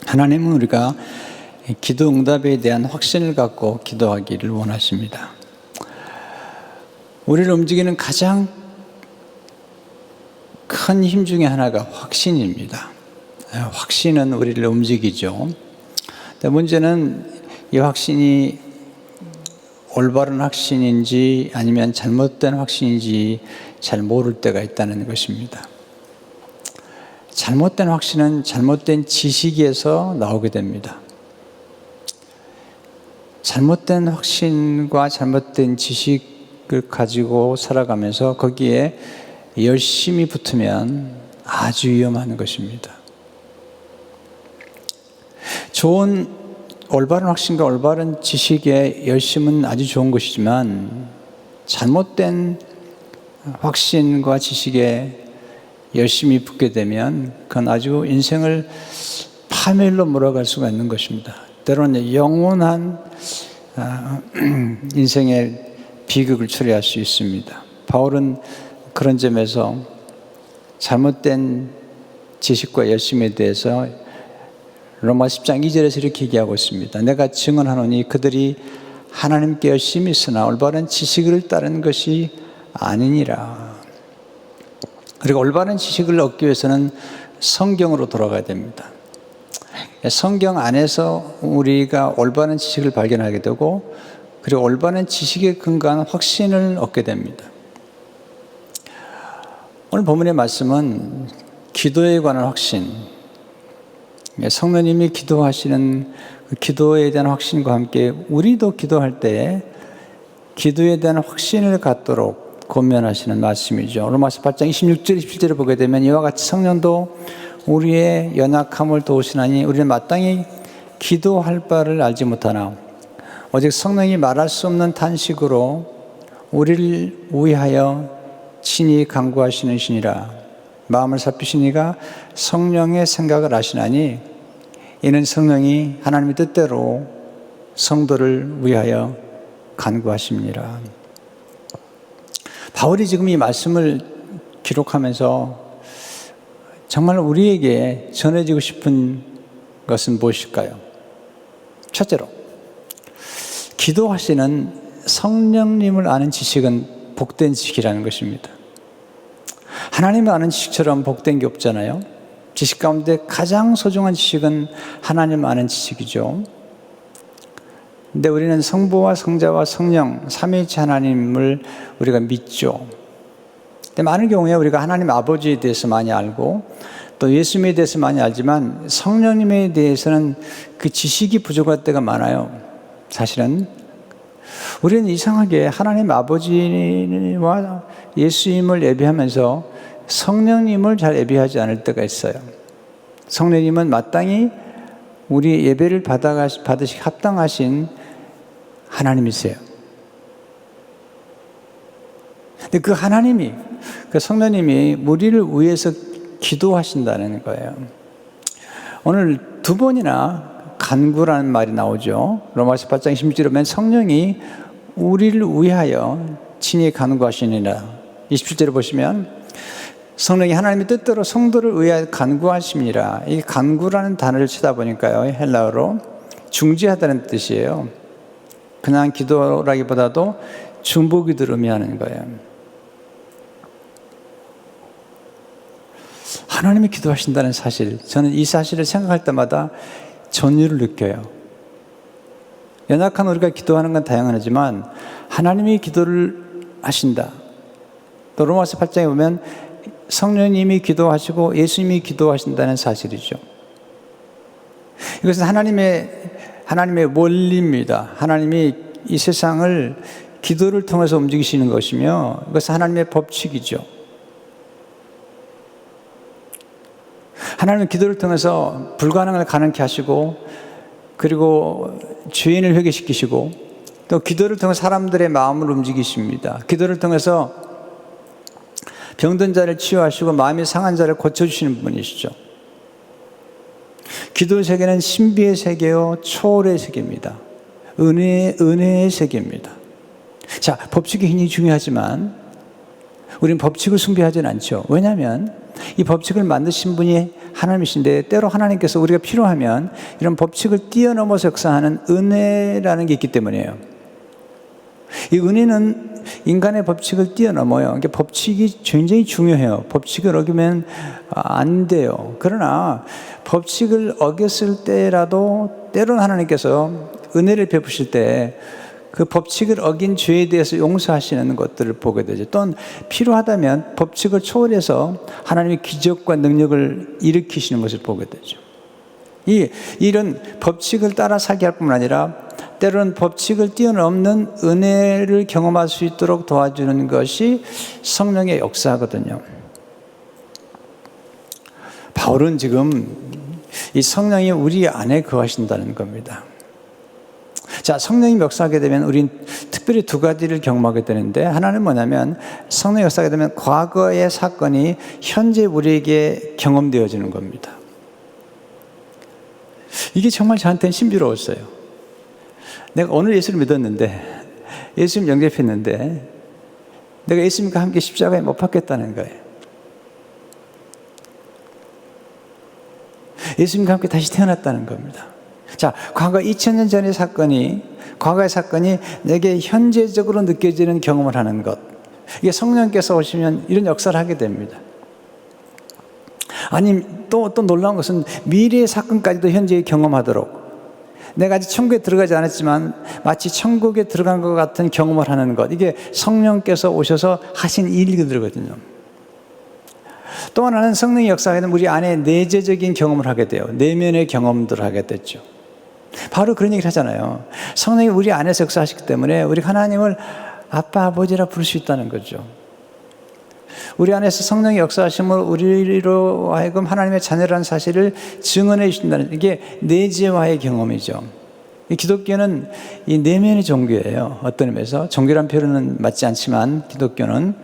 하나님은 우리가 기도 응답에 대한 확신을 갖고 기도하기를 원하십니다. 우리를 움직이는 가장 큰 힘 중에 하나가 확신입니다. 확신은 우리를 움직이죠. 근데 문제는 이 확신이 올바른 확신인지 아니면 잘못된 확신인지 잘 모를 때가 있다는 것입니다. 잘못된 확신은 잘못된 지식에서 나오게 됩니다. 잘못된 확신과 잘못된 지식을 가지고 살아가면서 거기에 열심히 붙으면 아주 위험한 것입니다. 좋은 올바른 확신과 올바른 지식의 열심은 아주 좋은 것이지만 잘못된 확신과 지식에 열심히 붙게 되면 그건 아주 인생을 파멸로 몰아갈 수가 있는 것입니다. 때로는 영원한 인생의 비극을 초래할 수 있습니다. 바울은 그런 점에서 잘못된 지식과 열심에 대해서 로마 10장 2절에서 이렇게 얘기하고 있습니다. 내가 증언하노니 그들이 하나님께 열심히 있으나 올바른 지식을 따른 것이 아니니라. 그리고 올바른 지식을 얻기 위해서는 성경으로 돌아가야 됩니다. 성경 안에서 우리가 올바른 지식을 발견하게 되고 그리고 올바른 지식에 근거한 확신을 얻게 됩니다. 오늘 본문의 말씀은 기도에 관한 확신, 성령님이 기도하시는 그 기도에 대한 확신과 함께 우리도 기도할 때 기도에 대한 확신을 갖도록 권면하시는 말씀이죠. 로마서 8장 26절 27절을 보게 되면 이와 같이 성령도 우리의 연약함을 도우시나니 우리는 마땅히 기도할 바를 알지 못하나 오직 성령이 말할 수 없는 탄식으로 우리를 위하여 친히 간구하시는 신이라. 마음을 살피신 이가 성령의 생각을 아시나니 이는 성령이 하나님의 뜻대로 성도를 위하여 간구하십니다. 바울이 지금 이 말씀을 기록하면서 정말 우리에게 전해지고 싶은 것은 무엇일까요? 첫째로, 기도하시는 성령님을 아는 지식은 복된 지식이라는 것입니다. 하나님을 아는 지식처럼 복된 게 없잖아요. 지식 가운데 가장 소중한 지식은 하나님을 아는 지식이죠. 근데 우리는 성부와 성자와 성령, 삼위일체 하나님을 우리가 믿죠. 근데 많은 경우에 우리가 하나님 아버지에 대해서 많이 알고 또 예수님에 대해서 많이 알지만 성령님에 대해서는 그 지식이 부족할 때가 많아요. 사실은 우리는 이상하게 하나님 아버지와 예수님을 예배하면서 성령님을 잘 예배하지 않을 때가 있어요. 성령님은 마땅히 우리 예배를 받으시 합당하신 하나님이세요. 근데 그 하나님이, 그 성령님이 우리를 위해서 기도하신다는 거예요. 오늘 두 번이나 간구라는 말이 나오죠. 로마서 8장 26절에 보면 성령이 우리를 위하여 친히 간구하시니라. 27절에 보시면 성령이 하나님의 뜻대로 성도를 위하여 간구하심이라. 이 간구라는 단어를 쳐다보니까요, 헬라어로 중지하다는 뜻이에요. 그냥 기도라기보다도 중보기도를 의미하는 거예요. 하나님이 기도하신다는 사실, 저는 이 사실을 생각할 때마다 전율을 느껴요. 연약한 우리가 기도하는 건 다양하지만 하나님이 기도를 하신다. 또 로마서 8장에 보면 성령님이 기도하시고 예수님이 기도하신다는 사실이죠. 이것은 하나님의 원리입니다. 하나님이 이 세상을 기도를 통해서 움직이시는 것이며 이것은 하나님의 법칙이죠. 하나님은 기도를 통해서 불가능을 가능케 하시고 그리고 죄인을 회개시키시고 또 기도를 통해서 사람들의 마음을 움직이십니다. 기도를 통해서 병든 자를 치유하시고 마음이 상한 자를 고쳐주시는 분이시죠. 기도의 세계는 신비의 세계요 초월의 세계입니다. 은혜의 세계입니다. 자, 법칙이 굉장히 중요하지만 우리는 법칙을 숭배하지는 않죠. 왜냐하면 이 법칙을 만드신 분이 하나님이신데 때로 하나님께서 우리가 필요하면 이런 법칙을 뛰어넘어서 역사하는 은혜라는 게 있기 때문이에요. 이 은혜는 인간의 법칙을 뛰어넘어요. 그러니까 법칙이 굉장히 중요해요. 법칙을 어기면 안 돼요. 그러나 법칙을 어겼을 때라도 때로는 하나님께서 은혜를 베푸실 때 그 법칙을 어긴 죄에 대해서 용서하시는 것들을 보게 되죠. 또는 필요하다면 법칙을 초월해서 하나님의 기적과 능력을 일으키시는 것을 보게 되죠. 이런 법칙을 따라 살게 할 뿐만 아니라 때로는 법칙을 뛰어넘는 은혜를 경험할 수 있도록 도와주는 것이 성령의 역사거든요. 바울은 지금 이 성령이 우리 안에 거하신다는 겁니다. 자, 성령이 역사하게 되면 우린 특별히 두 가지를 경험하게 되는데, 하나는 뭐냐면 성령이 역사하게 되면 과거의 사건이 현재 우리에게 경험되어지는 겁니다. 이게 정말 저한테는 신비로웠어요. 내가 오늘 예수를 믿었는데, 예수님 영접했는데, 내가 예수님과 함께 십자가에 못 박혔다는 거예요. 예수님과 함께 다시 태어났다는 겁니다. 자, 과거 2000년 전의 사건이, 과거의 사건이 내게 현재적으로 느껴지는 경험을 하는 것. 이게 성령께서 오시면 이런 역사를 하게 됩니다. 아니, 또 놀라운 것은 미래의 사건까지도 현재에 경험하도록, 내가 아직 천국에 들어가지 않았지만 마치 천국에 들어간 것 같은 경험을 하는 것. 이게 성령께서 오셔서 하신 일들이거든요. 또 하나는 성령의 역사하게 되면 우리 안에 내재적인 경험을 하게 돼요. 내면의 경험들을 하게 됐죠. 바로 그런 얘기를 하잖아요. 성령이 우리 안에서 역사하시기 때문에 우리가 하나님을 아빠, 아버지라 부를 수 있다는 거죠. 우리 안에서 성령의 역사하심을 우리로 하여금 하나님의 자녀라는 사실을 증언해 주신다는, 이게 내재와의 경험이죠. 이 기독교는 이 내면의 종교예요. 어떤 의미에서 종교란 표현은 맞지 않지만 기독교는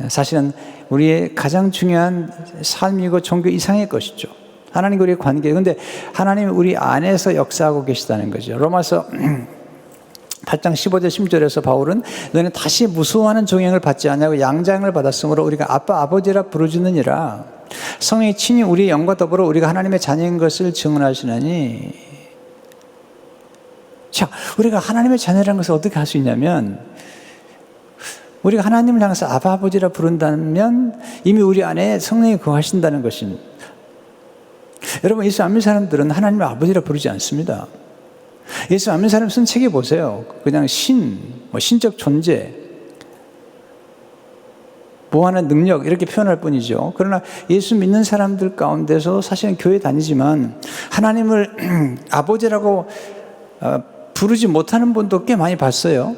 사실은 우리의 가장 중요한 삶이고 종교 이상의 것이죠. 하나님과 우리의 관계. 그런데 하나님이 우리 안에서 역사하고 계시다는 거죠. 로마서 8장 15절 16절에서 바울은 너는 다시 무수하는 종행을 받지 않냐고 양장을 받았으므로 우리가 아빠 아버지라 부르짖느니라. 성령이 친히 우리의 영과 더불어 우리가 하나님의 자녀인 것을 증언하시나니. 자, 우리가 하나님의 자녀라는 것을 어떻게 할 수 있냐면, 우리가 하나님을 향해서 아빠 아버지라 부른다면 이미 우리 안에 성령이 거하신다는 것입니다. 여러분, 예수 안 믿는 사람들은 하나님을 아버지라 부르지 않습니다. 예수 안 믿는 사람 쓴 책에 보세요. 그냥 신적 존재, 뭐하는 능력 이렇게 표현할 뿐이죠. 그러나 예수 믿는 사람들 가운데서 사실은 교회 다니지만 하나님을 아버지라고 부르지 못하는 분도 꽤 많이 봤어요.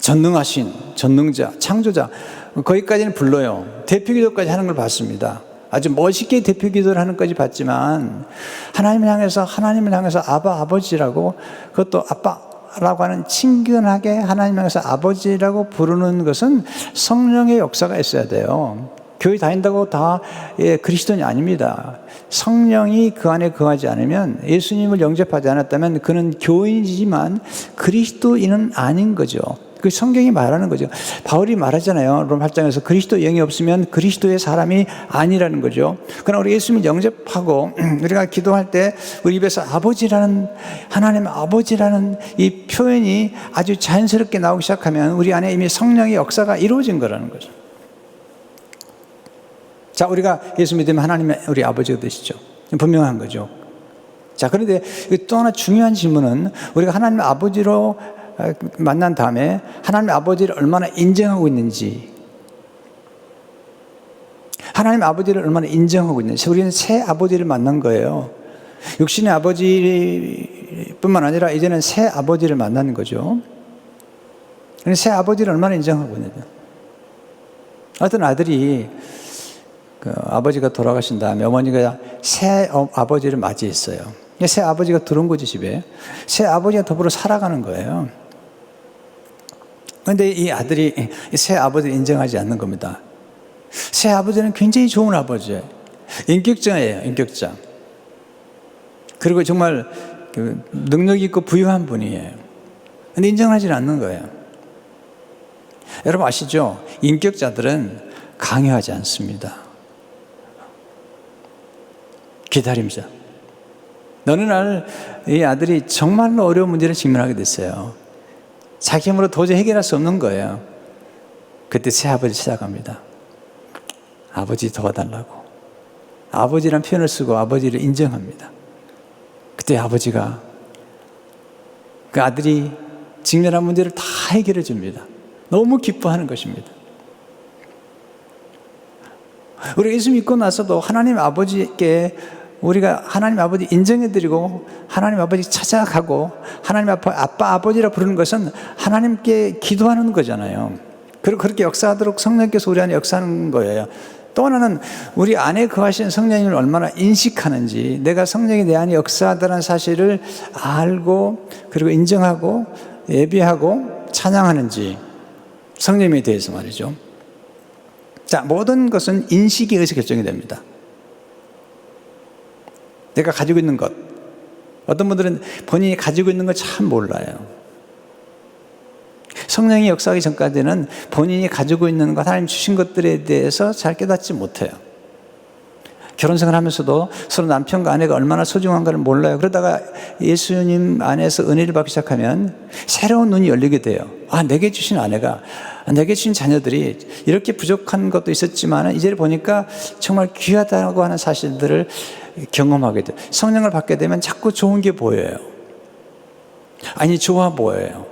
전능하신, 전능자, 창조자, 거기까지는 불러요. 대표기도까지 하는 걸 봤습니다. 아주 멋있게 대표기도를 하는 것까지 봤지만 하나님을 향해서 아바, 아버지라고, 그것도 아빠라고 하는 친근하게 하나님을 향해서 아버지라고 부르는 것은 성령의 역사가 있어야 돼요. 교회 다닌다고 다 그리스도인이 아닙니다. 성령이 그 안에 거하지 않으면, 예수님을 영접하지 않았다면 그는 교인이지만 그리스도인은 아닌 거죠. 그 성경이 말하는 거죠. 바울이 말하잖아요. 로마 8장에서 그리스도 영이 없으면 그리스도의 사람이 아니라는 거죠. 그러나 우리 예수님 영접하고 우리가 기도할 때 우리 입에서 아버지라는, 하나님 아버지라는 이 표현이 아주 자연스럽게 나오기 시작하면 우리 안에 이미 성령의 역사가 이루어진 거라는 거죠. 자, 우리가 예수 믿으면 하나님의 우리 아버지가 되시죠. 분명한 거죠. 자, 그런데 또 하나 중요한 질문은, 우리가 하나님의 아버지로 만난 다음에 하나님의 아버지를 얼마나 인정하고 있는지, 하나님의 아버지를 얼마나 인정하고 있는지. 우리는 새 아버지를 만난 거예요. 육신의 아버지뿐만 아니라 이제는 새 아버지를 만나는 거죠. 새 아버지를 얼마나 인정하고 있느냐. 어떤 아들이 그 아버지가 돌아가신 다음에 어머니가 새 아버지를 맞이했어요. 새 아버지가 들어온 거지, 집에. 새 아버지가 더불어 살아가는 거예요. 그런데 이 아들이 새 아버지를 인정하지 않는 겁니다. 새 아버지는 굉장히 좋은 아버지예요. 인격자예요, 인격자. 그리고 정말 능력 있고 부유한 분이에요. 그런데 인정하지 않는 거예요. 여러분 아시죠? 인격자들은 강요하지 않습니다. 기다림자. 어느 날 이 아들이 정말로 어려운 문제를 직면하게 됐어요. 자기 힘으로 도저히 해결할 수 없는 거예요. 그때 새아버지 찾아갑니다. 아버지 도와달라고. 아버지란 표현을 쓰고 아버지를 인정합니다. 그때 아버지가 그 아들이 직면한 문제를 다 해결해 줍니다. 너무 기뻐하는 것입니다. 우리가 예수 믿고 나서도 하나님 아버지께 우리가 하나님 아버지 인정해드리고 하나님 아버지 찾아가고 하나님 아빠 아버지라 부르는 것은 하나님께 기도하는 거잖아요. 그리고 그렇게 역사하도록 성령께서 우리 안에 역사하는 거예요. 또 하나는 우리 안에 거하시는 성령님을 얼마나 인식하는지, 내가 성령이 내 안에 역사하다는 사실을 알고 그리고 인정하고 예배하고 찬양하는지, 성령님에 대해서 말이죠. 자, 모든 것은 인식에 의해서 결정이 됩니다. 내가 가지고 있는 것, 어떤 분들은 본인이 가지고 있는 걸 참 몰라요. 성령이 역사하기 전까지는 본인이 가지고 있는 것, 하나님 주신 것들에 대해서 잘 깨닫지 못해요. 결혼생활 하면서도 서로 남편과 아내가 얼마나 소중한가를 몰라요. 그러다가 예수님 안에서 은혜를 받기 시작하면 새로운 눈이 열리게 돼요. 아, 내게 주신 아내가, 내게 주신 자녀들이 이렇게 부족한 것도 있었지만 이제 보니까 정말 귀하다고 하는 사실들을 경험하게 돼요. 성령을 받게 되면 자꾸 좋은 게 보여요. 아니, 좋아 보여요.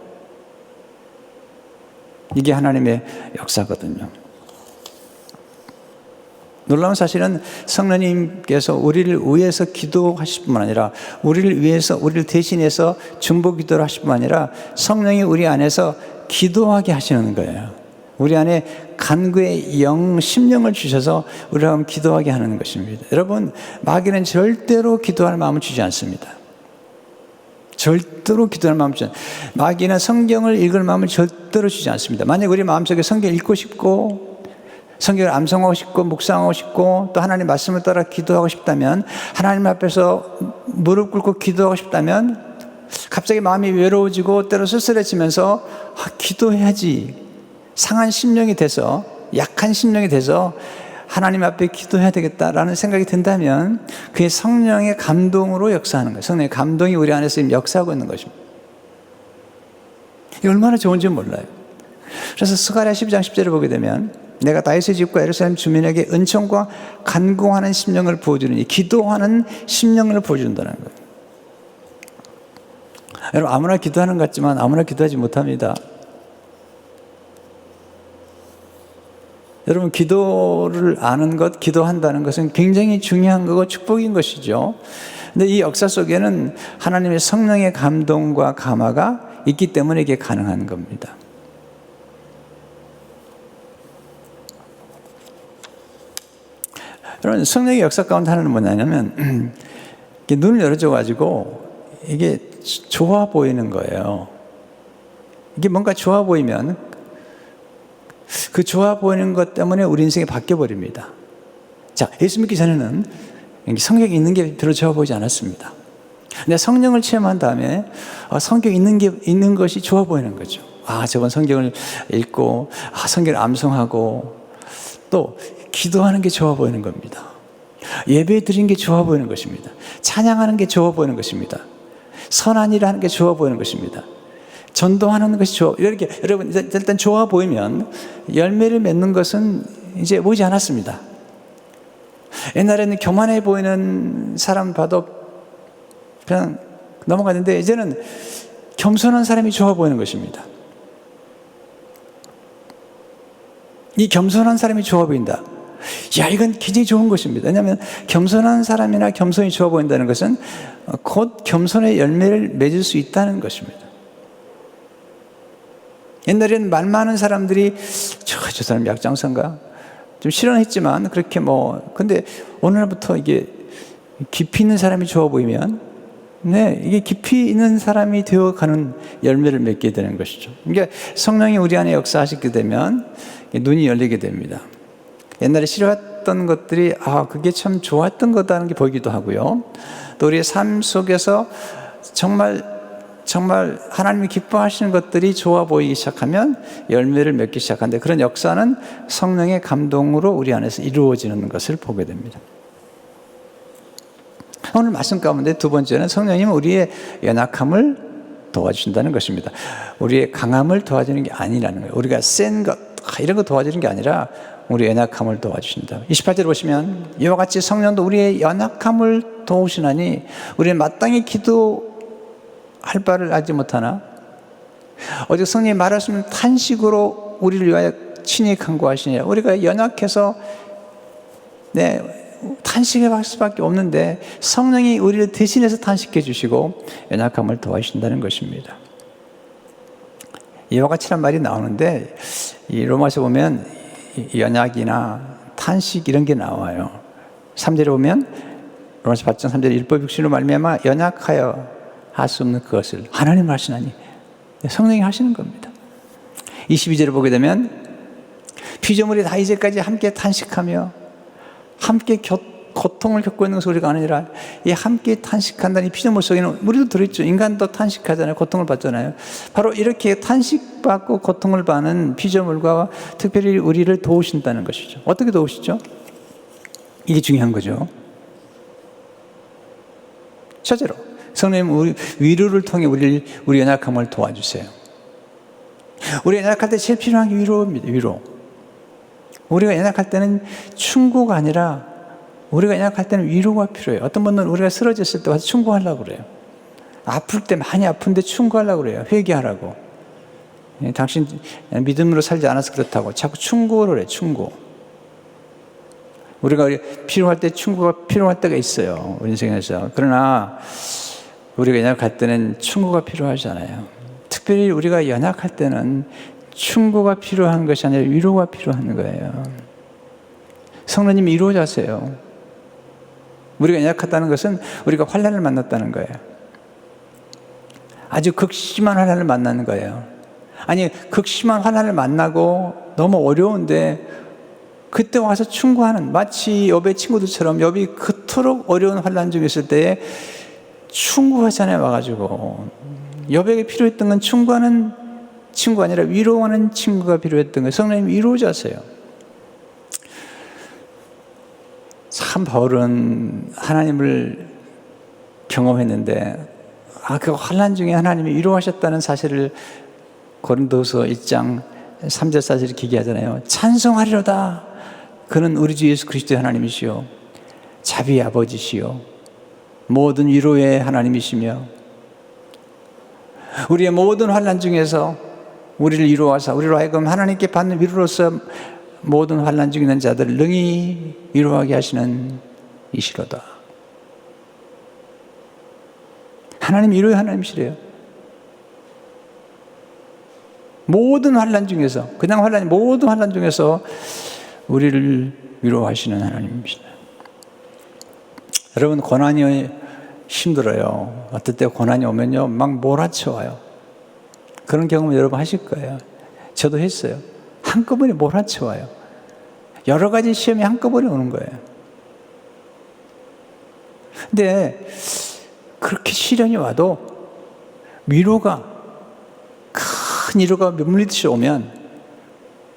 이게 하나님의 역사거든요. 놀라운 사실은 성령님께서 우리를 위해서 기도하실 뿐만 아니라 우리를 위해서, 우리를 대신해서 중보 기도를 하실 뿐만 아니라 성령이 우리 안에서 기도하게 하시는 거예요. 우리 안에 간구의 영, 심령을 주셔서 우리가 기도하게 하는 것입니다. 여러분, 마귀는 절대로 기도할 마음을 주지 않습니다. 절대로 기도할 마음을 주지 않습니다. 마귀는 성경을 읽을 마음을 절대로 주지 않습니다. 만약 우리 마음속에 성경 읽고 싶고 성경을 암송하고 싶고 묵상하고 싶고 또 하나님 말씀을 따라 기도하고 싶다면, 하나님 앞에서 무릎 꿇고 기도하고 싶다면 갑자기 마음이 외로워지고 때로 쓸쓸해지면서 기도해야지, 상한 심령이 돼서, 약한 심령이 돼서 하나님 앞에 기도해야 되겠다라는 생각이 든다면 그게 성령의 감동으로 역사하는 거예요. 성령의 감동이 우리 안에서 지금 역사하고 있는 것입니다. 이게 얼마나 좋은지 몰라요. 그래서 스가랴 12장 10절을 보게 되면 내가 다윗의 집과 예루살렘 주민에게 은총과 간구하는 심령을 부어주느니, 기도하는 심령을 부어준다는 거예요. 여러분, 아무나 기도하는 것 같지만 아무나 기도하지 못합니다. 여러분, 기도를 아는 것, 기도한다는 것은 굉장히 중요한 거고 축복인 것이죠. 근데 이 역사 속에는 하나님의 성령의 감동과 감화가 있기 때문에 이게 가능한 겁니다. 여러분, 성령의 역사 가운데 하나는 뭐냐면 눈을 열어줘가지고 이게 좋아 보이는 거예요. 이게 뭔가 좋아 보이면 그 좋아 보이는 것 때문에 우리 인생이 바뀌어버립니다. 자, 예수 믿기 전에는 성경이 있는 게 별로 좋아 보이지 않았습니다. 근데 성령을 체험한 다음에 성경이 있는 것이 좋아 보이는 거죠. 아, 저번 성경을 읽고, 성경을 암송하고, 또 기도하는 게 좋아 보이는 겁니다. 예배 드리는 게 좋아 보이는 것입니다. 찬양하는 게 좋아 보이는 것입니다. 선한 일을 하는 게 좋아 보이는 것입니다. 전도하는 것이 좋아. 이렇게 여러분, 일단 좋아 보이면 열매를 맺는 것은 이제 보이지 않았습니다. 옛날에는 교만해 보이는 사람 봐도 그냥 넘어갔는데 이제는 겸손한 사람이 좋아 보이는 것입니다. 이 겸손한 사람이 좋아 보인다. 야, 이건 굉장히 좋은 것입니다. 왜냐하면 겸손한 사람이나 겸손이 좋아 보인다는 것은 곧 겸손의 열매를 맺을 수 있다는 것입니다. 옛날에는 말 많은 사람들이 저 사람 약장사인가? 좀 실언했지만 그렇게 근데 어느 날부터 이게 깊이 있는 사람이 좋아 보이면 이게 깊이 있는 사람이 되어가는 열매를 맺게 되는 것이죠. 그러니까 성령이 우리 안에 역사하시게 되면 눈이 열리게 됩니다. 옛날에 싫어했던 것들이 그게 참 좋았던 거다는 게 보이기도 하고요. 또 우리의 삶 속에서 정말 하나님이 기뻐하시는 것들이 좋아 보이기 시작하면 열매를 맺기 시작하는데, 그런 역사는 성령의 감동으로 우리 안에서 이루어지는 것을 보게 됩니다. 오늘 말씀 가운데 두 번째는 성령님은 우리의 연약함을 도와주신다는 것입니다. 우리의 강함을 도와주는 게 아니라는 거예요. 우리가 센 것, 이런 거 도와주는 게 아니라 우리의 연약함을 도와주신다. 28절 보시면 이와 같이 성령도 우리의 연약함을 도우시나니 우리는 마땅히 기도할 바를 알지 못하나 어제 성령이 말하시면 탄식으로 우리를 위하여 친히 간구하시니라. 우리가 연약해서 탄식할 수밖에 없는데 성령이 우리를 대신해서 탄식해 주시고 연약함을 도와주신다는 것입니다. 이와 같이란 말이 나오는데 이 로마서 보면 연약이나 탄식 이런 게 나와요. 3절에 보면 로마서 8장 3절에 율법 육신으로 말미암아 연약하여 할 수 없는 그것을 하나님 하시나니 성령이 하시는 겁니다. 22절을 보게 되면 피조물이 다 이제까지 함께 탄식하며 함께 고통을 겪고 있는 것을 우리가 아니라 이 함께 탄식한다는 이 피조물 속에는 우리도 들어있죠. 인간도 탄식하잖아요. 고통을 받잖아요. 바로 이렇게 탄식받고 고통을 받는 피조물과 특별히 우리를 도우신다는 것이죠. 어떻게 도우시죠? 이게 중요한 거죠. 첫째로 성령님 위로를 통해 우리 연약함을 도와주세요. 우리 연약할 때 제일 필요한 게 위로입니다. 위로. 우리가 연약할 때는 충고가 아니라 우리가 연약할 때는 위로가 필요해요. 어떤 분들은 우리가 쓰러졌을 때 와서 충고하려고 그래요. 아플 때 많이 아픈데 충고하려고 그래요. 회개하라고. 당신 믿음으로 살지 않아서 그렇다고 자꾸 충고를 해요. 충고. 우리가 필요할 때 충고가 필요할 때가 있어요. 우리 인생에서. 그러나 우리가 연약할 때는 충고가 필요하잖아요. 특별히 우리가 연약할 때는 충고가 필요한 것이 아니라 위로가 필요한 거예요. 성령님이 위로자세요. 우리가 연약하다는 것은 우리가 환난을 만났다는 거예요. 아주 극심한 환난을 만나는 거예요. 아니 극심한 환난을 만나고 너무 어려운데 그때 와서 충고하는, 마치 욥의 친구들처럼 욥이 그토록 어려운 환난 중에 있을 때에 충고하잖아요. 와가지고 욥에게 필요했던 건 충고하는 친구가 아니라 위로하는 친구가 필요했던 거예요. 성령님 위로자세요. 참 바울은 하나님을 경험했는데 그 환난 중에 하나님이 위로하셨다는 사실을 고린도서 1장 3절 4절에 기기하잖아요. 찬송하리로다. 그는 우리 주 예수 그리스도의 하나님이시요 자비의 아버지시요 모든 위로의 하나님이시며 우리의 모든 환난 중에서 우리를 위로하사 우리로 하여금 하나님께 받는 위로로서 모든 환난 중에 있는 자들을 능히 위로하게 하시는 이시로다. 하나님 위로의 하나님이시래요. 모든 환난 중에서, 그냥 모든 환난 중에서 우리를 위로하시는 하나님입니다. 여러분, 고난이 힘들어요. 어떨 때 고난이 오면요 막 몰아쳐와요. 그런 경험 여러분 하실 거예요. 저도 했어요. 한꺼번에 몰아쳐와요. 여러 가지 시험이 한꺼번에 오는 거예요. 근데 그렇게 시련이 와도 위로가, 큰 위로가 물리듯이 오면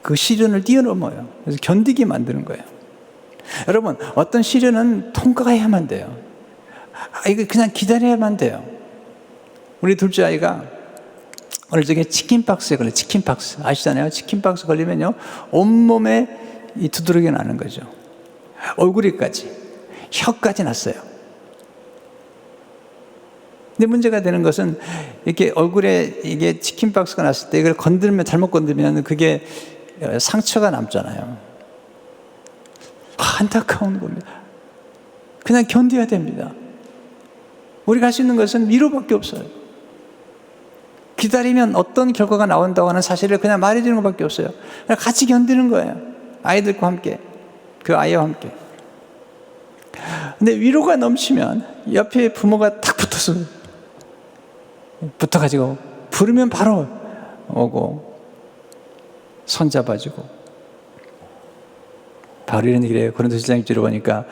그 시련을 뛰어넘어요. 그래서 견디게 만드는 거예요. 여러분, 어떤 시련은 통과해야만 돼요. 이거 그냥 기다려야만 돼요. 우리 둘째 아이가 어느 적에 치킨박스에 걸려요. 치킨박스. 아시잖아요. 치킨박스 걸리면요 온몸에 이 두드러기 나는 거죠. 얼굴에까지, 혀까지 났어요. 근데 문제가 되는 것은 이렇게 얼굴에 이게 치킨박스가 났을 때 이걸 잘못 건들면 그게 상처가 남잖아요. 안타까운 겁니다. 그냥 견뎌야 됩니다. 우리가 할 수 있는 것은 위로밖에 없어요. 기다리면 어떤 결과가 나온다고 하는 사실을 그냥 말해주는 것밖에 없어요. 그냥 같이 견디는 거예요. 아이들과 함께, 그 아이와 함께. 근데 위로가 넘치면 옆에 부모가 탁 붙어가지고 부르면 바로 오고 손잡아주고. 바로 이런 얘기를 해요. 고린도서 1장 1절에 보니까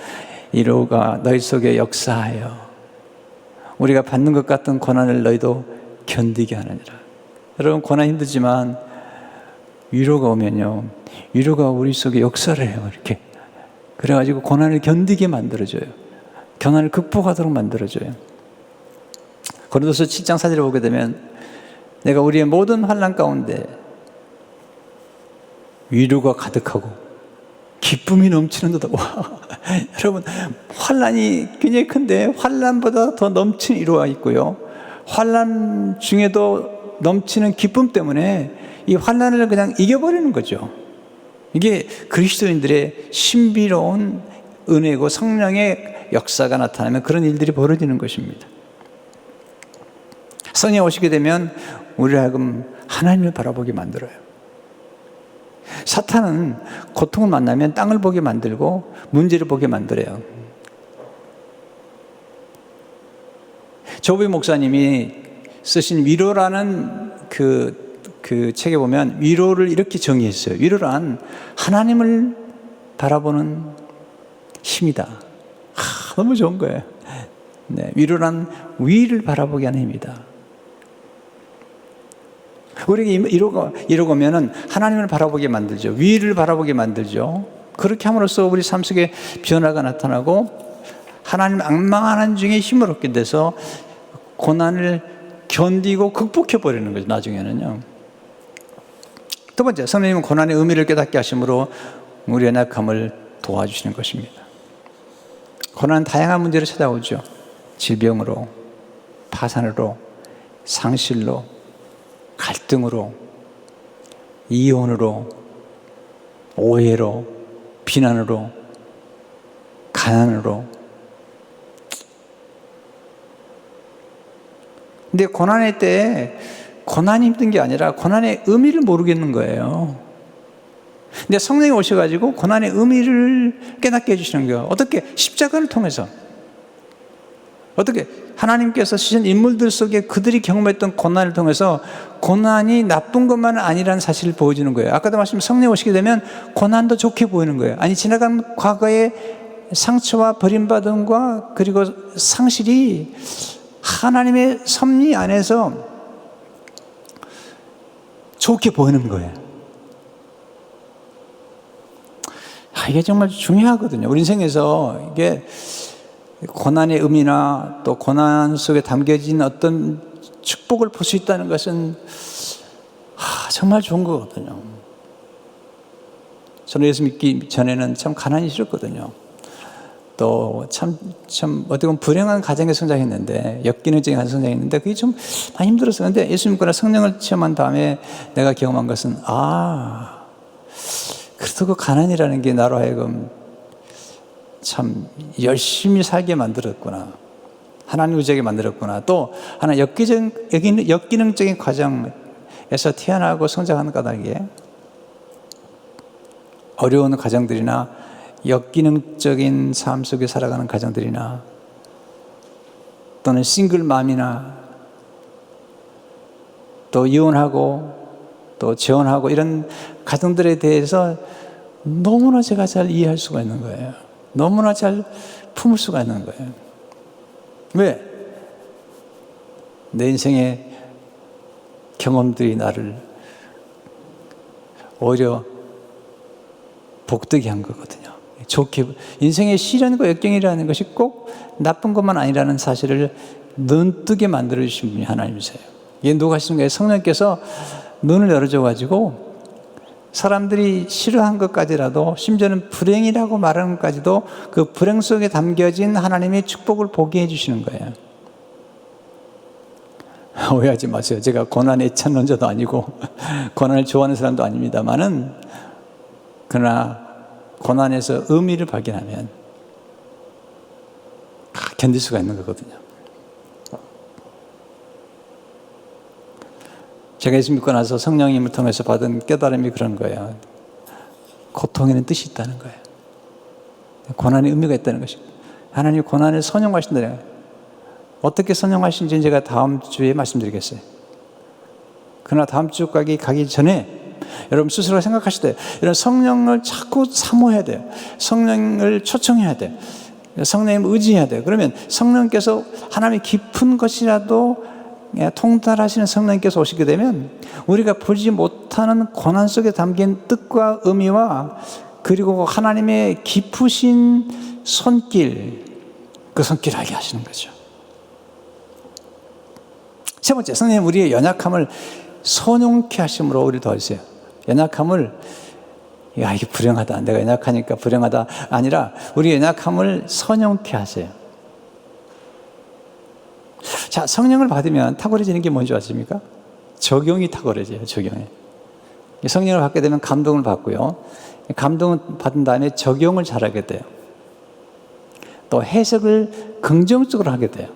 위로가 너희 속에 역사하여 우리가 받는 것 같은 고난을 너희도 견디게 하느니라. 여러분, 고난 힘들지만 위로가 오면요 위로가 우리 속에 역사를 해요. 이렇게 그래가지고 고난을 견디게 만들어줘요. 고난을 극복하도록 만들어줘요. 고린도서 7장 4절을 보게 되면 내가 우리의 모든 환난 가운데 위로가 가득하고 기쁨이 넘치는도다. 와, 여러분, 환난이 굉장히 큰데 환난보다 더 넘치는 위로가 있고요, 환난 중에도 넘치는 기쁨 때문에 이 환난을 그냥 이겨버리는 거죠. 이게 그리스도인들의 신비로운 은혜고 성령의 역사가 나타나면 그런 일들이 벌어지는 것입니다. 성령이 오시게 되면 우리를 하여금 하나님을 바라보게 만들어요. 사탄은 고통을 만나면 땅을 보게 만들고 문제를 보게 만들어요. 조비 목사님이 쓰신 위로라는 그 책에 보면 위로를 이렇게 정의했어요. 위로란 하나님을 바라보는 힘이다. 너무 좋은 거예요. 네, 위로란 위를 바라보게 하는 힘이다. 우리에게 이러고 오면은 하나님을 바라보게 만들죠. 위를 바라보게 만들죠. 그렇게 함으로써 우리 삶 속에 변화가 나타나고 하나님 악망하는 중에 힘을 얻게 돼서 고난을 견디고 극복해버리는 거죠, 나중에는요. 두 번째, 성령님은 고난의 의미를 깨닫게 하심으로 우리의 연약함을 도와주시는 것입니다. 고난은 다양한 문제로 찾아오죠. 질병으로, 파산으로, 상실로, 갈등으로, 이혼으로, 오해로, 비난으로, 가난으로. 근데 고난의 때에 고난이 힘든 게 아니라 고난의 의미를 모르겠는 거예요. 근데 성령이 오셔가지고 고난의 의미를 깨닫게 해주시는 거예요. 어떻게? 십자가를 통해서. 어떻게? 하나님께서 쓰신 인물들 속에 그들이 경험했던 고난을 통해서 고난이 나쁜 것만은 아니라는 사실을 보여주는 거예요. 아까도 말씀 성령이 오시게 되면 고난도 좋게 보이는 거예요. 아니, 지나간 과거의 상처와 버림받음과 그리고 상실이 하나님의 섭리 안에서 좋게 보이는 거예요. 이게 정말 중요하거든요. 우리 인생에서 이게 고난의 의미나 또 고난 속에 담겨진 어떤 축복을 볼 수 있다는 것은 정말 좋은 거거든요. 저는 예수 믿기 전에는 참 가난이 싫었거든요. 또 참 어떻게 보면 불행한 가정에 성장했는데, 역기능적인 가정에 성장했는데 그게 좀 많이 힘들었어요. 근데 예수 믿고 성령을 체험한 다음에 내가 경험한 것은 그래도 그 가난이라는 게 나로 하여금 참 열심히 살게 만들었구나, 하나님 의지하게 만들었구나, 또 하나 역기능적인 과정에서 태어나고 성장하는 까닭에 어려운 가정들이나 역기능적인 삶 속에 살아가는 가정들이나 또는 싱글맘이나 또 이혼하고 또 재혼하고 이런 가정들에 대해서 너무나 제가 잘 이해할 수가 있는 거예요. 너무나 잘 품을 수가 있는 거예요. 왜? 내 인생의 경험들이 나를 오히려 복되게 한 거거든요. 좋게, 인생의 시련과 역경이라는 것이 꼭 나쁜 것만 아니라는 사실을 눈뜨게 만들어주신 분이 하나님이세요. 이게 누가 하시는 거예요? 성령께서 눈을 열어줘가지고 사람들이 싫어한 것까지라도, 심지어는 불행이라고 말하는 것까지도 그 불행 속에 담겨진 하나님의 축복을 보게 해주시는 거예요. 오해하지 마세요. 제가 고난의 찬론자도 아니고 고난을 좋아하는 사람도 아닙니다만은, 그러나 고난에서 의미를 발견하면 견딜 수가 있는 거거든요. 제가 예수 믿고 나서 성령님을 통해서 받은 깨달음이 그런 거예요. 고통에는 뜻이 있다는 거예요. 고난에 의미가 있다는 것입니다. 하나님이 고난을 선용하신다는 거예요. 어떻게 선용하신지 제가 다음 주에 말씀드리겠어요. 그러나 다음 주까지 가기 전에 여러분 스스로 생각하실 때 이런 성령을 자꾸 사모해야 돼요. 성령을 초청해야 돼요. 성령님을 의지해야 돼요. 그러면 성령께서 하나님의 깊은 것이라도 통달하시는 성령님께서 오시게 되면 우리가 보지 못하는 고난 속에 담긴 뜻과 의미와 그리고 하나님의 깊으신 손길, 그 손길을 하게 하시는 거죠. 세 번째, 성령님 우리의 연약함을 선용케 하심으로 우리를 도와주세요. 연약함을 야 이게 불행하다, 내가 연약하니까 불행하다 아니라 우리 연약함을 선용케 하세요. 자, 성령을 받으면 탁월해지는 게 뭔지 아십니까? 적용이 탁월해져요. 적용이. 성령을 받게 되면 감동을 받고요. 감동을 받은 다음에 적용을 잘하게 돼요. 또 해석을 긍정적으로 하게 돼요.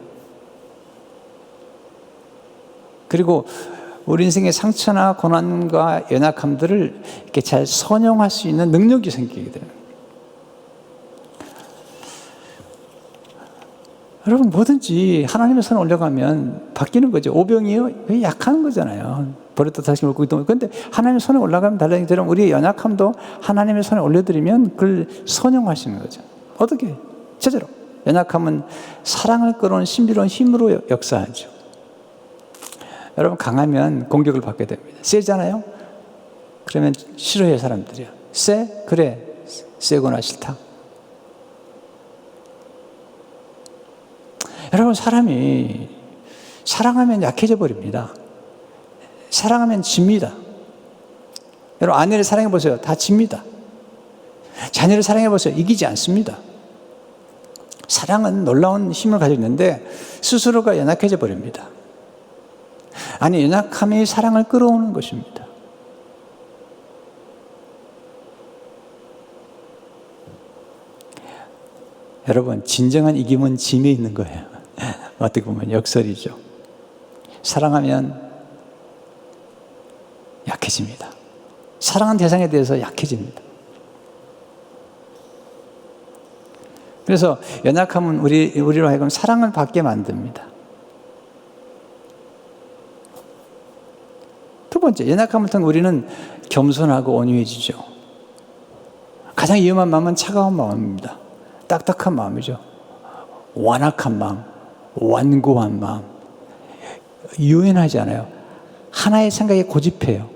그리고 우리 인생의 상처나 고난과 연약함들을 이렇게 잘 선용할 수 있는 능력이 생기게 돼요. 여러분, 뭐든지 하나님의 손에 올라가면 바뀌는 거죠. 오병이요? 약한 거잖아요. 버릇도 다시 먹고 있던. 그런데 하나님의 손에 올라가면 달라진 것처럼 우리의 연약함도 하나님의 손에 올려드리면 그걸 선용하시는 거죠. 어떻게? 첫째로, 연약함은 사랑을 끌어오는 신비로운 힘으로 역사하죠. 여러분, 강하면 공격을 받게 됩니다. 세잖아요? 그러면 싫어해요, 사람들이요. 세? 그래, 세구나, 싫다. 여러분, 사람이 사랑하면 약해져 버립니다. 사랑하면 집니다. 여러분, 아내를 사랑해 보세요. 다 집니다. 자녀를 사랑해 보세요. 이기지 않습니다. 사랑은 놀라운 힘을 가지고 있는데 스스로가 연약해져 버립니다. 아니, 연약함이 사랑을 끌어오는 것입니다. 여러분, 진정한 이김은 짐에 있는 거예요. 어떻게 보면 역설이죠. 사랑하면 약해집니다. 사랑한 대상에 대해서 약해집니다. 그래서 연약함은 우리로 하여금 사랑을 받게 만듭니다. 두 번째, 연약함을 통해 우리는 겸손하고 온유해지죠. 가장 위험한 마음은 차가운 마음입니다. 딱딱한 마음이죠. 완악한 마음, 완고한 마음, 유연하지 않아요. 하나의 생각에 고집해요.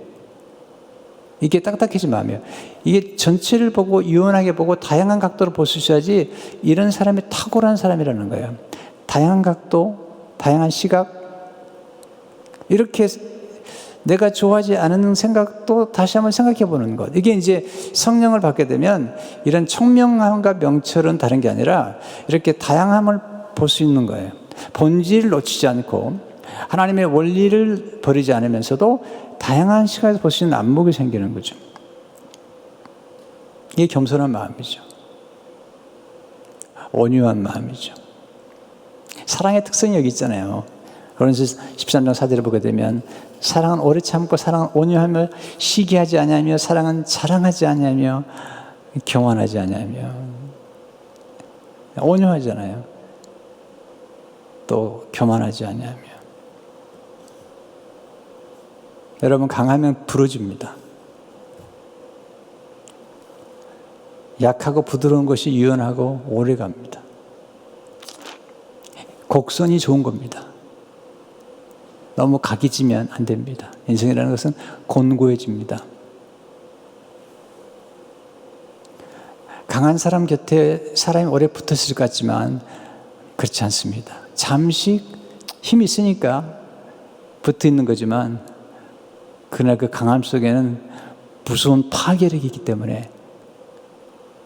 이게 딱딱해진 마음이에요. 이게 전체를 보고 유연하게 보고 다양한 각도로 볼 수 있어야지 이런 사람이 탁월한 사람이라는 거예요. 다양한 각도, 다양한 시각, 이렇게 내가 좋아하지 않은 생각도 다시 한번 생각해 보는 것. 이게 이제 성령을 받게 되면 이런 총명함과 명철은 다른 게 아니라 이렇게 다양함을 볼 수 있는 거예요. 본질을 놓치지 않고 하나님의 원리를 버리지 않으면서도 다양한 시각에서 볼 수 있는 안목이 생기는 거죠. 이게 겸손한 마음이죠. 온유한 마음이죠. 사랑의 특성이 여기 있잖아요. 고린도서 13장 4절을 보게 되면 사랑은 오래 참고 사랑은 온유하며 시기하지 아니하며 사랑은 자랑하지 아니하며 교만하지 아니하며 온유하잖아요. 또 교만하지 아니하며. 여러분, 강하면 부러집니다. 약하고 부드러운 것이 유연하고 오래갑니다. 곡선이 좋은 겁니다. 너무 각이 지면 안 됩니다. 인생이라는 것은 곤고해집니다. 강한 사람 곁에 사람이 오래 붙었을 것 같지만 그렇지 않습니다. 잠시 힘이 있으니까 붙어 있는 거지만 그러나 그 강함 속에는 무서운 파괴력이 있기 때문에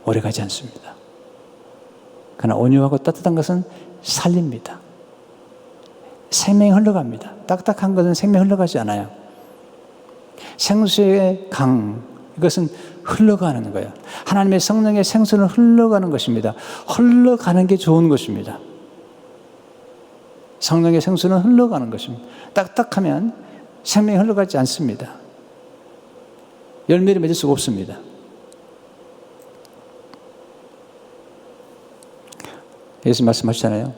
오래 가지 않습니다. 그러나 온유하고 따뜻한 것은 살립니다. 생명이 흘러갑니다. 딱딱한 것은 생명이 흘러가지 않아요. 생수의 강, 이것은 흘러가는 거예요. 하나님의 성령의 생수는 흘러가는 것입니다. 흘러가는 게 좋은 것입니다. 성령의 생수는 흘러가는 것입니다. 딱딱하면 생명이 흘러가지 않습니다. 열매를 맺을 수가 없습니다. 예수님 말씀하시잖아요.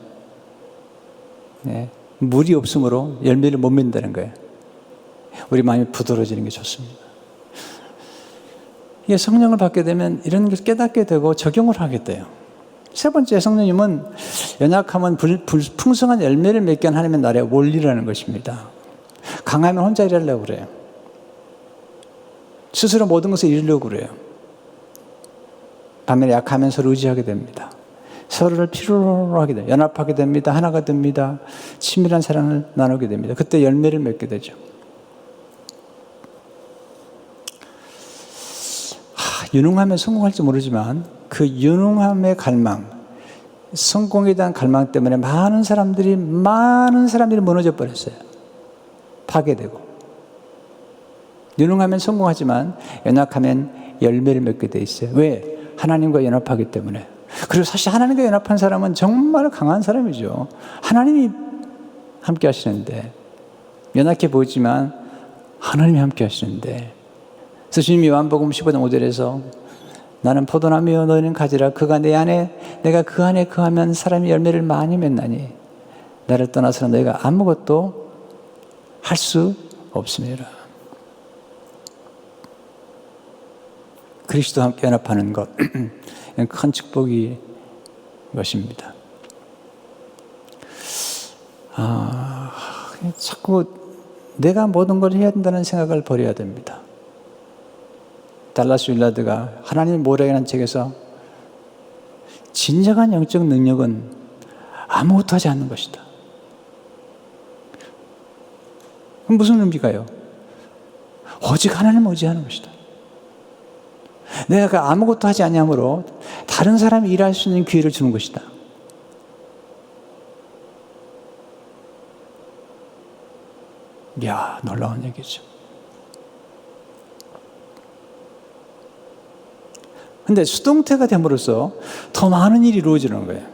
네. 물이 없으므로 열매를 못 맺는다는 거예요. 우리 마음이 부드러워지는 게 좋습니다. 이게 성령을 받게 되면 이런 것을 깨닫게 되고 적용을 하게 돼요. 세 번째, 성령님은 연약하면 풍성한 열매를 맺게 하는 하나님의 나라의 원리라는 것입니다. 강하면 혼자 일하려고 그래요. 스스로 모든 것을 이루려고 그래요. 반면에 약하면 서로 의지하게 됩니다. 서로를 필요로 하게 돼요. 연합하게 됩니다. 하나가 됩니다. 친밀한 사랑을 나누게 됩니다. 그때 열매를 맺게 되죠. 유능하면 성공할지 모르지만 그 유능함의 갈망, 성공에 대한 갈망 때문에 많은 사람들이 무너져 버렸어요. 파괴되고. 유능하면 성공하지만 연약하면 열매를 맺게 돼 있어요. 왜? 하나님과 연합하기 때문에. 그리고 사실 하나님과 연합한 사람은 정말 강한 사람이죠. 하나님이 함께 하시는데, 연약해 보이지만 하나님이 함께 하시는데, 그래서 주님이 요한복음 15장 5절에서 나는 포도나무여 너희는 가지라 그가 내 안에 내가 그 안에 거하면 사람이 열매를 많이 맺나니 나를 떠나서는 너희가 아무것도 할 수 없습니다. 그리스도와 함께 연합하는 것, 큰 축복이 것입니다. 자꾸 내가 모든 걸 해야 된다는 생각을 버려야 됩니다. 달라스 윌라드가 하나님의 모략이라는 책에서 진정한 영적 능력은 아무것도 하지 않는 것이다. 그럼 무슨 의미가요? 오직 하나님을 의지하는 것이다. 내가 아무것도 하지 않냐므로 다른 사람이 일할 수 있는 기회를 주는 것이다. 이야, 놀라운 얘기죠. 근데 수동태가 됨으로써 더 많은 일이 이루어지는 거예요.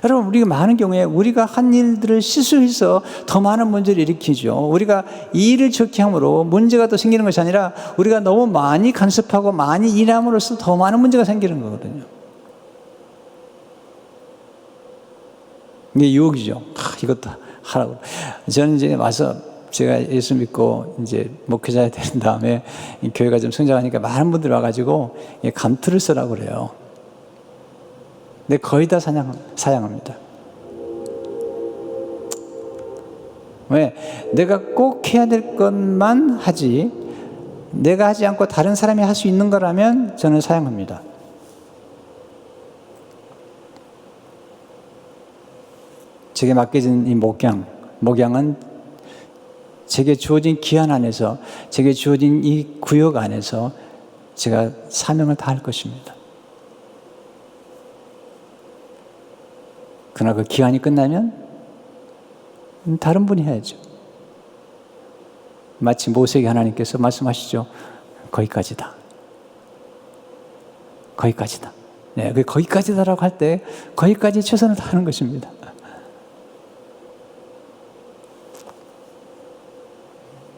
여러분, 우리가 많은 경우에 우리가 한 일들을 실수해서 더 많은 문제를 일으키죠. 우리가 이 일을 좋게 함으로 문제가 더 생기는 것이 아니라 우리가 너무 많이 간섭하고 많이 일함으로써 더 많은 문제가 생기는 거거든요. 이게 유혹이죠. 이것도 하라고. 저는 이제 와서 제가 예수 믿고 이제 목회자가 된 다음에 교회가 좀 성장하니까 많은 분들이 와가지고 감투를 쓰라고 그래요. 근데 거의 다 사양합니다. 왜? 내가 꼭 해야 될 것만 하지, 내가 하지 않고 다른 사람이 할 수 있는 거라면 저는 사양합니다. 제게 맡겨진 이 목양은 제게 주어진 기한 안에서, 제게 주어진 이 구역 안에서 제가 사명을 다할 것입니다. 그러나 그 기한이 끝나면 다른 분이 해야죠. 마치 모세에게 하나님께서 말씀하시죠. 거기까지다. 거기까지다. 네, 그 거기까지다라고 할 때 거기까지 최선을 다하는 것입니다.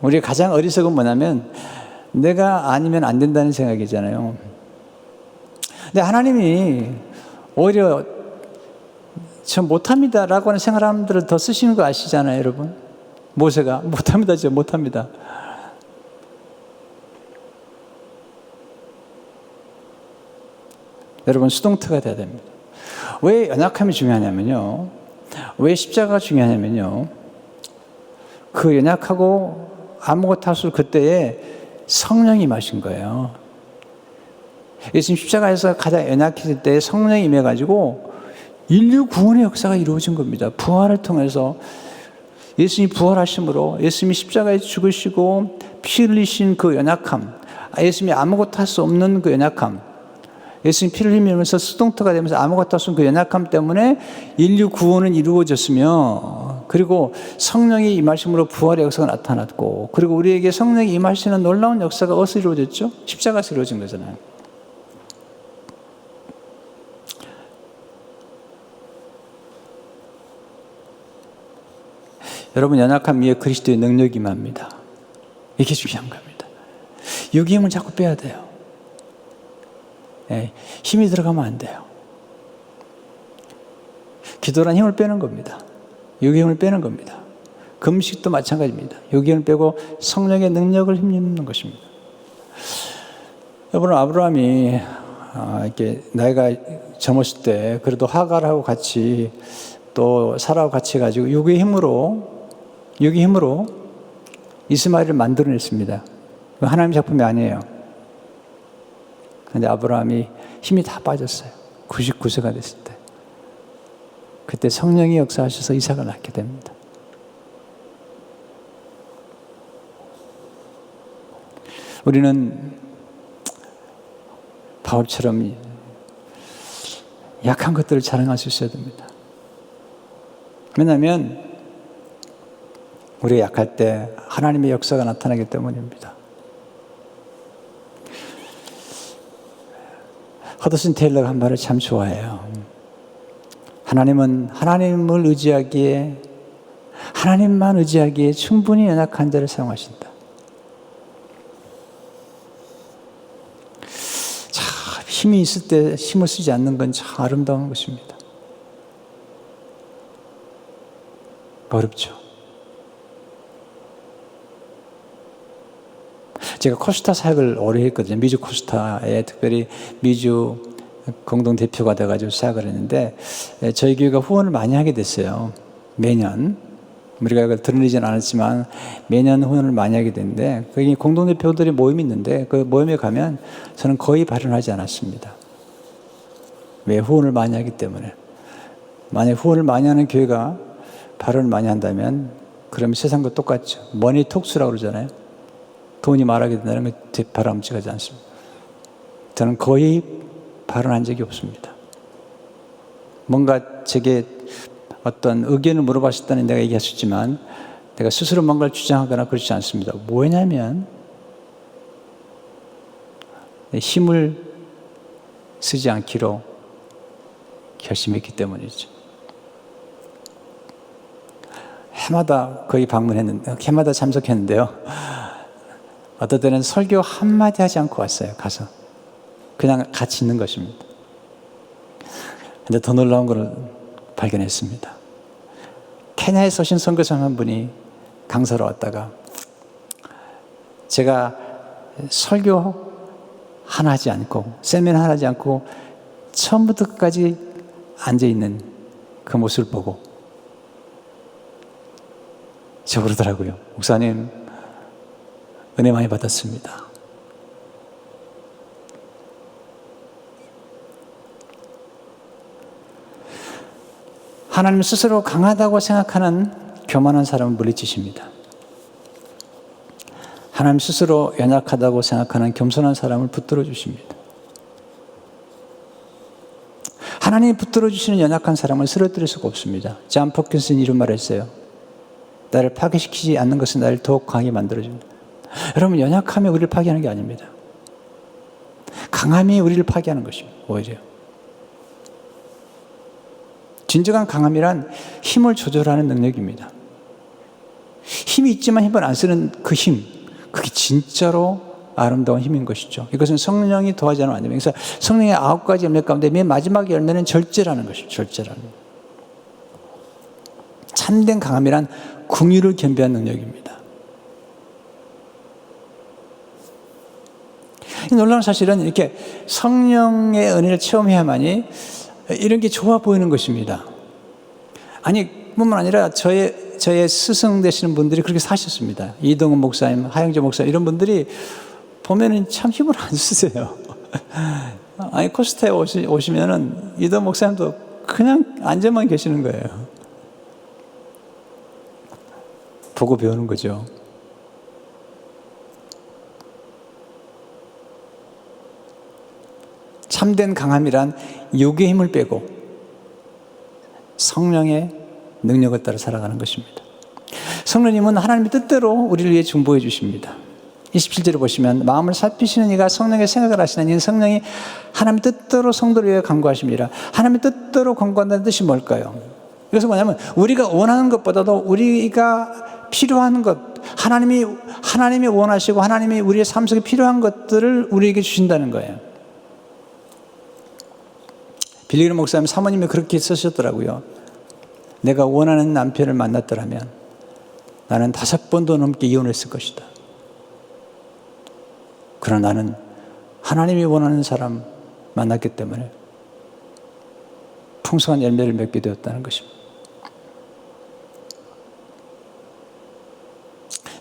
우리가 가장 어리석은 뭐냐면 내가 아니면 안 된다는 생각이잖아요. 근데 하나님이 오히려 저 못합니다라고 하는 사람들을 더 쓰시는 거 아시잖아요, 여러분. 모세가 못합니다, 저 못합니다. 여러분, 수동태가 돼야 됩니다. 왜 연약함이 중요하냐면요. 왜 십자가가 중요하냐면요. 그 연약하고 아무것도 할 수 없을 그때에 성령이 임하신 거예요. 예수님 십자가에서 가장 연약했을 때 성령이 임해가지고 인류 구원의 역사가 이루어진 겁니다. 부활을 통해서 예수님이 부활하심으로 예수님이 십자가에 죽으시고 피 흘리신 그 연약함, 예수님이 아무것도 할 수 없는 그 연약함, 예수님이 피를 흘리면서 수동태가 되면서 아무것도 할 수 없는 그 연약함 때문에 인류 구원은 이루어졌으며, 그리고 성령이 임하심으로 부활의 역사가 나타났고, 그리고 우리에게 성령이 임하시는 놀라운 역사가 어디서 이루어졌죠? 십자가에서 이루어진 거잖아요. 여러분, 연약함 위에 그리스도의 능력이 임합니다. 이게 중요한 겁니다. 여기 힘을 자꾸 빼야 돼요. 네, 힘이 들어가면 안 돼요. 기도란 힘을 빼는 겁니다. 여기 힘을 빼는 겁니다. 금식도 마찬가지입니다. 여기 힘을 빼고 성령의 능력을 힘입는 것입니다. 여러분, 아브라함이 이렇게 나이가 젊었을 때 그래도 하갈하고 같이 또 사라하고 같이 해가지고 육의 힘으로 이스마엘을 만들어냈습니다. 하나님 작품이 아니에요. 그런데 아브라함이 힘이 다 빠졌어요. 99세가 됐을 때. 그때 성령이 역사하셔서 이삭을 낳게 됩니다. 우리는 바울처럼 약한 것들을 자랑할 수 있어야 됩니다. 왜냐하면 우리가 약할 때 하나님의 역사가 나타나기 때문입니다. 허드슨 테일러가 한 말을 참 좋아해요. 하나님은 하나님을 의지하기에, 하나님만 의지하기에 충분히 연약한 자를 사용하신다. 참 힘이 있을 때 힘을 쓰지 않는 건 참 아름다운 것입니다. 어렵죠. 제가 코스타 사역을 오래 했거든요. 미주 코스타에 특별히 미주 공동 대표가 돼가지고 사역을 했는데, 저희 교회가 후원을 많이 하게 됐어요. 매년. 우리가 드러내지는 않았지만 매년 후원을 많이 하게 됐는데, 거기 공동 대표들이 모임이 있는데 그 모임에 가면 저는 거의 발언하지 않았습니다. 왜? 후원을 많이 하기 때문에. 만약 후원을 많이 하는 교회가 발언을 많이 한다면 그러면 세상과 똑같죠. 머니 톡스라고 그러잖아요. 돈이 말하게 된다는 건 바람직하지 않습니다. 저는 거의 발언한 적이 없습니다. 뭔가 제게 어떤 의견을 물어봤을 때는 내가 얘기할 수 있지만 내가 스스로 뭔가를 주장하거나 그렇지 않습니다. 뭐냐면 힘을 쓰지 않기로 결심했기 때문이죠. 해마다 거의 방문했는데, 해마다 참석했는데요. 어떨 때는 설교 한마디 하지 않고 왔어요. 가서 그냥 같이 있는 것입니다. 근데 더 놀라운 걸 발견했습니다. 케냐에서 오신 선교사님 한 분이 강사로 왔다가 제가 설교 하나 하지 않고 세미나 하나 하지 않고 처음부터 끝까지 앉아있는 그 모습을 보고 저 그러더라고요. 목사님 은혜 많이 받았습니다. 하나님 스스로 강하다고 생각하는 교만한 사람은 물리치십니다. 하나님 스스로 연약하다고 생각하는 겸손한 사람을 붙들어 주십니다. 하나님이 붙들어 주시는 연약한 사람을 쓰러뜨릴 수가 없습니다. 존 퍼킨슨이 이런 말을 했어요. 나를 파괴시키지 않는 것은 나를 더욱 강하게 만들어줍니다. 여러분, 연약함이 우리를 파괴하는 게 아닙니다. 강함이 우리를 파괴하는 것입니다. 오히려. 진정한 강함이란 힘을 조절하는 능력입니다. 힘이 있지만 힘을 안 쓰는 그 힘, 그게 진짜로 아름다운 힘인 것이죠. 이것은 성령이 도와주지 않으면 안 됩니다. 그래서 성령의 9가지 열매 가운데 맨 마지막 열매는 절제라는 것이죠. 절제라는 것. 참된 강함이란 긍휼을 겸비한 능력입니다. 놀라운 사실은 이렇게 성령의 은혜를 체험해야만이 이런 게 좋아 보이는 것입니다. 아니, 뿐만 아니라 저의 스승 되시는 분들이 그렇게 사셨습니다. 이동훈 목사님, 하영재 목사님, 이런 분들이 보면은 참 힘을 안 쓰세요. 아니, 코스타에 오시면은 이동훈 목사님도 그냥 앉아만 계시는 거예요. 보고 배우는 거죠. 참된 강함이란 육의 힘을 빼고 성령의 능력을 따라 살아가는 것입니다. 성령님은 하나님의 뜻대로 우리를 위해 중보해 주십니다. 27절을 보시면 마음을 살피시는 이가 성령의 생각을 하시는 이는 성령이 하나님의 뜻대로 성도를 위해 간구하십니다. 하나님의 뜻대로 간구한다는 뜻이 뭘까요? 이것은 뭐냐면 우리가 원하는 것보다도 우리가 필요한 것, 하나님이 원하시고 하나님이 우리의 삶 속에 필요한 것들을 우리에게 주신다는 거예요. 빌리그램 목사님 사모님이 그렇게 쓰셨더라고요. 내가 원하는 남편을 만났더라면 나는 5번도 넘게 이혼했을 것이다. 그러나 나는 하나님이 원하는 사람 만났기 때문에 풍성한 열매를 맺게 되었다는 것입니다.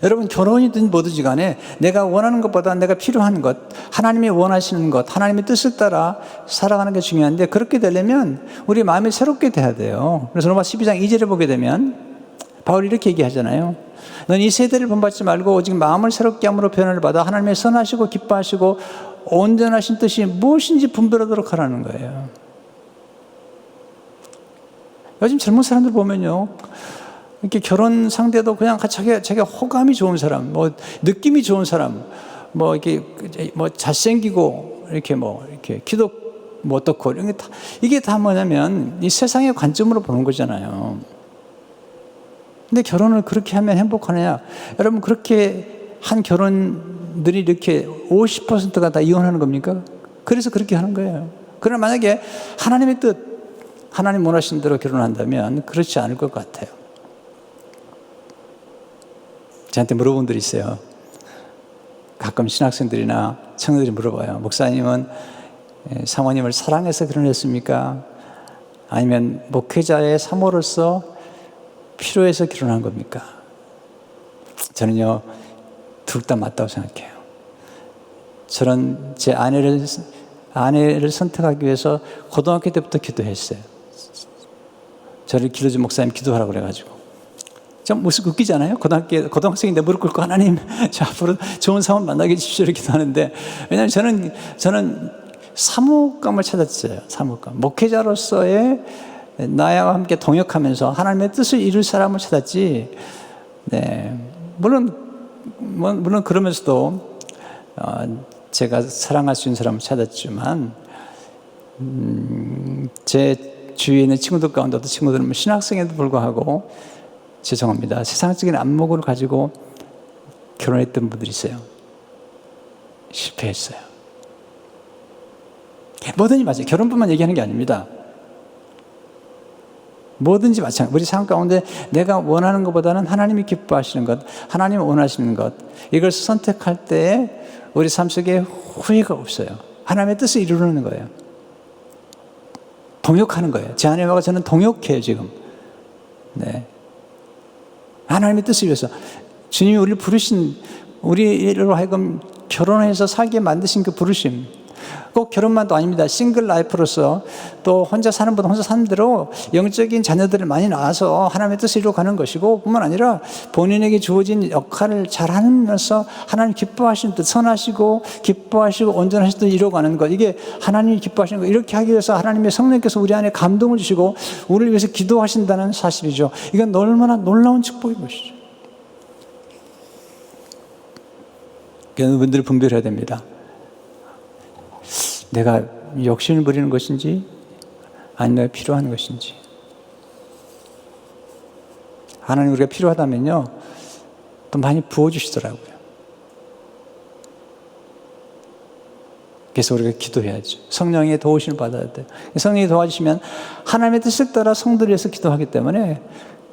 여러분, 결혼이든 뭐든지 간에 내가 원하는 것보다 내가 필요한 것, 하나님이 원하시는 것, 하나님의 뜻을 따라 살아가는 게 중요한데, 그렇게 되려면 우리 마음이 새롭게 돼야 돼요. 그래서 로마 12장 2절에 보게 되면 바울이 이렇게 얘기하잖아요. 넌 이 세대를 본받지 말고 오직 마음을 새롭게 함으로 변화를 받아 하나님의 선하시고 기뻐하시고 온전하신 뜻이 무엇인지 분별하도록 하라는 거예요. 요즘 젊은 사람들 보면요, 이렇게 결혼 상대도 그냥 자기가 호감이 좋은 사람, 뭐 느낌이 좋은 사람, 뭐 이렇게 뭐 잘생기고 이렇게 키도 뭐 어떻고 이게 다 뭐냐면 이 세상의 관점으로 보는 거잖아요. 근데 결혼을 그렇게 하면 행복하느냐? 여러분, 그렇게 한 결혼들이 이렇게 50%가 다 이혼하는 겁니까? 그래서 그렇게 하는 거예요. 그러나 만약에 하나님의 뜻, 하나님 원하신 대로 결혼한다면 그렇지 않을 것 같아요. 저한테 물어본 분들이 있어요. 가끔 신학생들이나 청년들이 물어봐요. 목사님은 사모님을 사랑해서 결혼했습니까? 아니면 목회자의 사모로서 필요해서 결혼한 겁니까? 저는요, 둘 다 맞다고 생각해요. 저는 제 아내를 선택하기 위해서 고등학교 때부터 기도했어요. 저를 기도주 목사님 기도하라고 그래가지고. 좀 웃기잖아요? 고등학생인데 무릎 꿇고 하나님, 저 앞으로 좋은 사람 만나게 해주십시오 이렇게 기도하는데, 왜냐하면 저는 사모감을 찾았어요. 사모감. 목회자로서의 나와 함께 동역하면서 하나님의 뜻을 이룰 사람을 찾았지. 네. 물론 그러면서도 제가 사랑할 수 있는 사람을 찾았지만, 제 주위에 있는 친구들 가운데도 친구들은 신학생에도 불구하고 죄송합니다, 세상적인 안목을 가지고 결혼했던 분들이 있어요. 실패했어요. 뭐든지 맞아요. 결혼뿐만 얘기하는 게 아닙니다. 뭐든지 마찬가지. 우리 삶 가운데 내가 원하는 것보다는 하나님이 기뻐하시는 것, 하나님이 원하시는 것, 이걸 선택할 때 우리 삶 속에 후회가 없어요. 하나님의 뜻을 이루는 거예요. 동역하는 거예요. 제 아내와 저는 동역해요, 지금. 네. 하나님의 뜻을 위해서. 주님이 우리를 부르신, 우리로 하여금 결혼해서 살게 만드신 그 부르심. 꼭 결혼만도 아닙니다. 싱글 라이프로서 또 혼자 사는 분은 혼자 사는 대로 영적인 자녀들을 많이 낳아서 하나님의 뜻을 이루어가는 것이고, 뿐만 아니라 본인에게 주어진 역할을 잘하면서 하나님 기뻐하시는 뜻, 선하시고 기뻐하시고 온전하신 뜻을 이루어가는 것, 이게 하나님이 기뻐하시는 것. 이렇게 하기 위해서 하나님의 성령께서 우리 안에 감동을 주시고 우리를 위해서 기도하신다는 사실이죠. 이건 얼마나 놀라운 축복인 것이죠. 여러분들이 분별해야 됩니다. 내가 욕심을 부리는 것인지 아니면 내가 필요한 것인지. 하나님 우리가 필요하다면요, 또 많이 부어주시더라고요. 그래서 우리가 기도해야죠. 성령의 도우심을 받아야 돼요. 성령이 도와주시면 하나님의 뜻을 따라 성도를 위해서 기도하기 때문에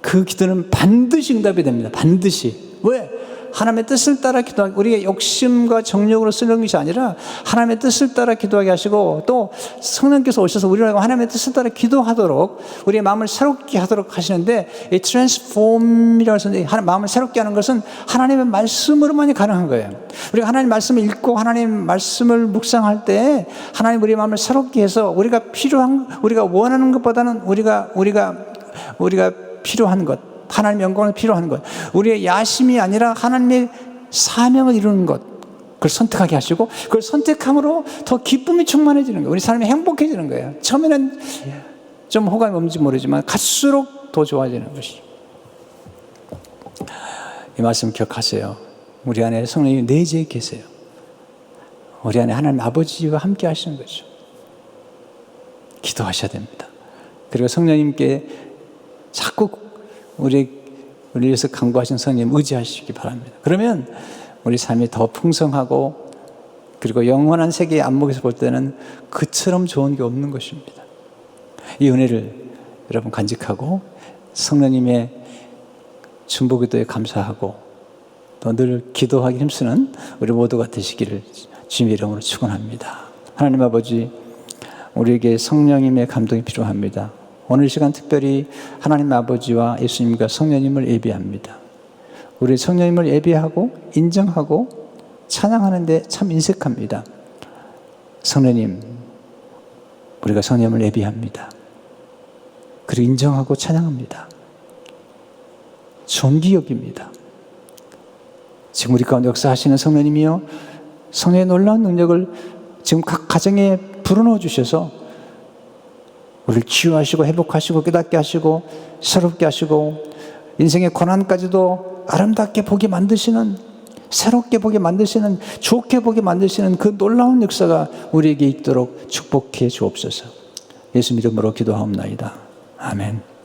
그 기도는 반드시 응답이 됩니다. 반드시. 왜? 하나님의 뜻을 따라 기도하기, 우리가 욕심과 정욕으로 쓰는 것이 아니라 하나님의 뜻을 따라 기도하게 하시고, 또 성령께서 오셔서 우리를 하나님의 뜻을 따라 기도하도록 우리의 마음을 새롭게 하도록 하시는데, 이 트랜스폼이라고 해서 마음을 새롭게 하는 것은 하나님의 말씀으로만이 가능한 거예요. 우리가 하나님 말씀을 읽고 하나님 말씀을 묵상할 때 하나님 우리의 마음을 새롭게 해서 우리가 원하는 것보다는 우리가 필요한 것, 하나님의 영광을 필요한 것, 우리의 야심이 아니라 하나님의 사명을 이루는 것, 그걸 선택하게 하시고, 그걸 선택함으로 더 기쁨이 충만해지는 거예요. 우리 삶이 행복해지는 거예요. 처음에는 좀 호감이 없는지 모르지만 갈수록 더 좋아지는 것이죠. 이 말씀 기억하세요. 우리 안에 성령이 내재해 계세요. 우리 안에 하나님 아버지와 함께 하시는 거죠. 기도하셔야 됩니다. 그리고 성령님께 자꾸 우리 위해서 강구하신 성령 의지하시기 바랍니다. 그러면 우리 삶이 더 풍성하고, 그리고 영원한 세계의 안목에서 볼 때는 그처럼 좋은 게 없는 것입니다. 이 은혜를 여러분 간직하고 성령님의 중보기도에 감사하고 또 늘 기도하기 힘쓰는 우리 모두가 되시기를 주님의 이름으로 축원합니다. 하나님 아버지, 우리에게 성령님의 감동이 필요합니다. 오늘 시간 특별히 하나님 아버지와 예수님과 성령님을 예비합니다. 우리 성령님을 예배하고 인정하고 찬양하는 데 참 인색합니다. 성령님, 우리가 성령님을 예배합니다. 그리고 인정하고 찬양합니다. 존귀 여깁니다. 지금 우리 가운데 역사하시는 성령님이요, 성령의 놀라운 능력을 지금 각 가정에 불어넣어 주셔서 우리를 치유하시고 회복하시고 깨닫게 하시고 새롭게 하시고 인생의 고난까지도 아름답게 보게 만드시는, 새롭게 보게 만드시는, 좋게 보게 만드시는 그 놀라운 역사가 우리에게 있도록 축복해 주옵소서. 예수 이름으로 기도하옵나이다. 아멘.